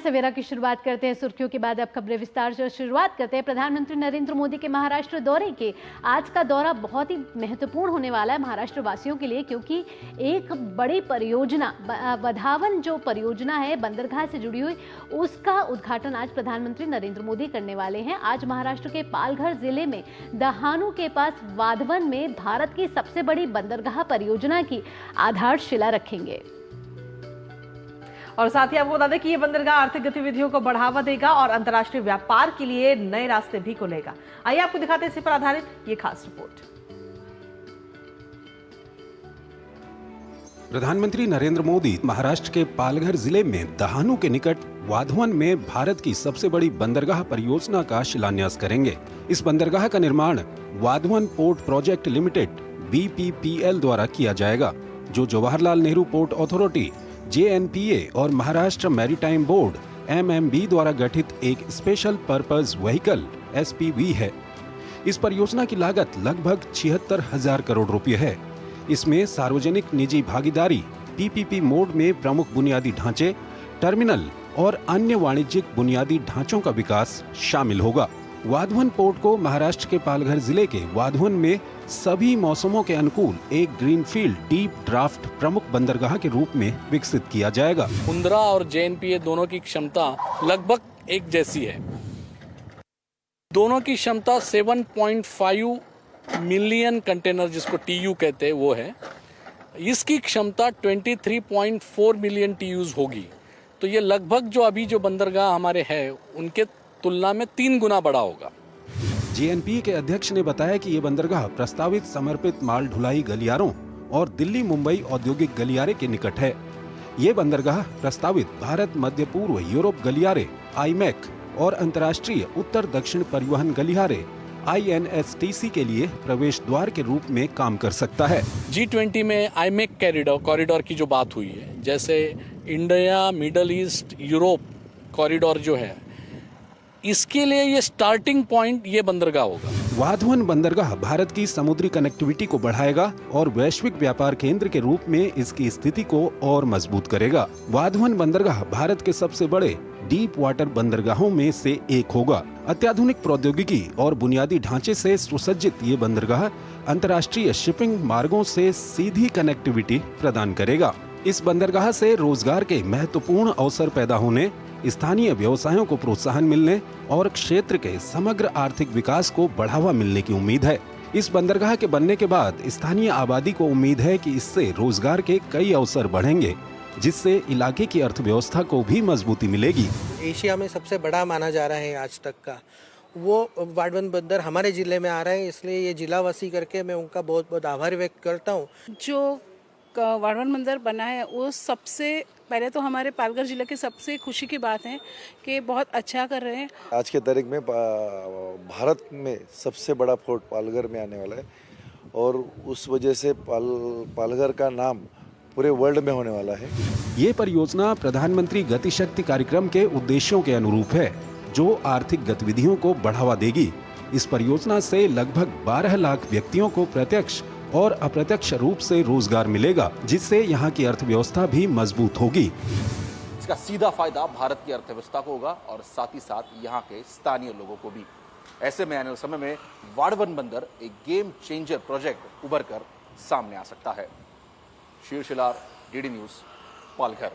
सवेरा की शुरुआत करते हैं सुर्खियों के बाद अब खबरें विस्तार से शुरुआत करते हैं। प्रधानमंत्री नरेंद्र मोदी के महाराष्ट्र दौरे के आज का दौरा बहुत ही महत्वपूर्ण होने वाला है महाराष्ट्र वासियों के लिए, क्योंकि एक बड़ी परियोजना वधावन जो परियोजना है बंदरगाह से जुड़ी हुई, उसका उद्घाटन आज प्रधानमंत्री नरेंद्र मोदी करने वाले हैं। आज महाराष्ट्र के पालघर जिले में दहानू के पास वाधवन में भारत की सबसे बड़ी बंदरगाह परियोजना की आधारशिला रखेंगे। और साथ ही आपको बता दें कि ये बंदरगाह आर्थिक गतिविधियों को बढ़ावा देगा और अंतर्राष्ट्रीय व्यापार के लिए नए रास्ते भी खोलेगा। आइए आपको दिखाते हैं इसी पर आधारित ये खास रिपोर्ट। प्रधानमंत्री नरेंद्र मोदी महाराष्ट्र के पालघर जिले में दहानू के निकट वाधवन में भारत की सबसे बड़ी बंदरगाह परियोजना का शिलान्यास करेंगे। इस बंदरगाह का निर्माण Vadhavan port project limited BPPL द्वारा किया जाएगा, जो Jawaharlal Nehru port authority JNPA और महाराष्ट्र मैरीटाइम बोर्ड MMB द्वारा गठित एक स्पेशल पर्पस व्हीकल SPV है। इस परियोजना की लागत लगभग 76,000 करोड़ रुपए है। इसमें सार्वजनिक निजी भागीदारी PPP मोड में प्रमुख बुनियादी ढांचे, टर्मिनल और अन्य वाणिज्यिक बुनियादी ढांचों का विकास शामिल होगा। वाधवन पोर्ट को महाराष्ट्र के पालघर जिले के वाधवन में सभी मौसमों के अनुकूल एक ग्रीनफील्ड डीप ड्राफ्ट प्रमुख बंदरगाह के रूप में विकसित किया जाएगा। मुंद्रा और JNPA दोनों की क्षमता लगभग एक जैसी है। दोनों की क्षमता 7.5 मिलियन कंटेनर, जिसको TU कहते हैं, वो है। इसकी क्षमता 23.4 मिलियन TUs होगी। तो ये लगभग जो अभी जो बंदरगाह हमारे हैं उनके तुलना में 3 गुना बड़ा होगा। JNPA के अध्यक्ष ने बताया कि ये बंदरगाह प्रस्तावित समर्पित माल ढुलाई गलियारों और दिल्ली मुंबई औद्योगिक गलियारे के निकट है। ये बंदरगाह प्रस्तावित भारत मध्य पूर्व यूरोप गलियारे IMEC और अंतर्राष्ट्रीय उत्तर दक्षिण परिवहन गलियारे INSTC के लिए प्रवेश द्वार के रूप में काम कर सकता है। G20 में IMEC कॉरिडोर की जो बात हुई है, जैसे India middle east Europe corridor जो है, इसके लिए ये स्टार्टिंग पॉइंट ये बंदरगाह होगा। वाधवन बंदरगाह भारत की समुद्री कनेक्टिविटी को बढ़ाएगा और वैश्विक व्यापार केंद्र के रूप में इसकी स्थिति को और मजबूत करेगा। वाधवन बंदरगाह भारत के सबसे बड़े डीप वाटर बंदरगाहों में से एक होगा। अत्याधुनिक प्रौद्योगिकी और बुनियादी ढांचे से सुसज्जित ये बंदरगाह अंतर्राष्ट्रीय शिपिंग मार्गों से सीधी कनेक्टिविटी प्रदान करेगा। इस बंदरगाह से रोजगार के महत्वपूर्ण अवसर पैदा होने, स्थानीय व्यवसायों को प्रोत्साहन मिलने और क्षेत्र के समग्र आर्थिक विकास को बढ़ावा मिलने की उम्मीद है। इस बंदरगाह के बनने के बाद स्थानीय आबादी को उम्मीद है कि इससे रोजगार के कई अवसर बढ़ेंगे, जिससे इलाके की अर्थव्यवस्था को भी मजबूती मिलेगी। एशिया में सबसे बड़ा माना जा रहा है आज तक का, वो वाधवन बंदर हमारे जिले में आ रहा है, इसलिए ये जिलावासी करके मैं उनका बहुत बहुत आभार व्यक्त करता हूँ। जो वाधवन बंदर बना है वो सबसे पहले तो हमारे पालघर जिले की सबसे खुशी की बात है कि बहुत अच्छा कर रहे हैं। आज के तारीख में भारत में सबसे बड़ा पोर्ट पालघर में आने वाला है और उस वजह से पालघर का नाम पूरे वर्ल्ड में होने वाला है। ये परियोजना प्रधानमंत्री गति शक्ति कार्यक्रम के उद्देश्यों के अनुरूप है, जो आर्थिक गतिविधियों को बढ़ावा देगी। इस परियोजना से लगभग 12 लाख व्यक्तियों को प्रत्यक्ष और अप्रत्यक्ष रूप से रोजगार मिलेगा, जिससे यहाँ की अर्थव्यवस्था भी मजबूत होगी। इसका सीधा फायदा भारत की अर्थव्यवस्था को होगा और साथ ही साथ यहाँ के स्थानीय लोगों को भी। ऐसे में आने वाले समय में वाधवन बंदर एक गेम चेंजर प्रोजेक्ट उभर कर सामने आ सकता है। शीर्ष शिलार, DD न्यूज, पालघर।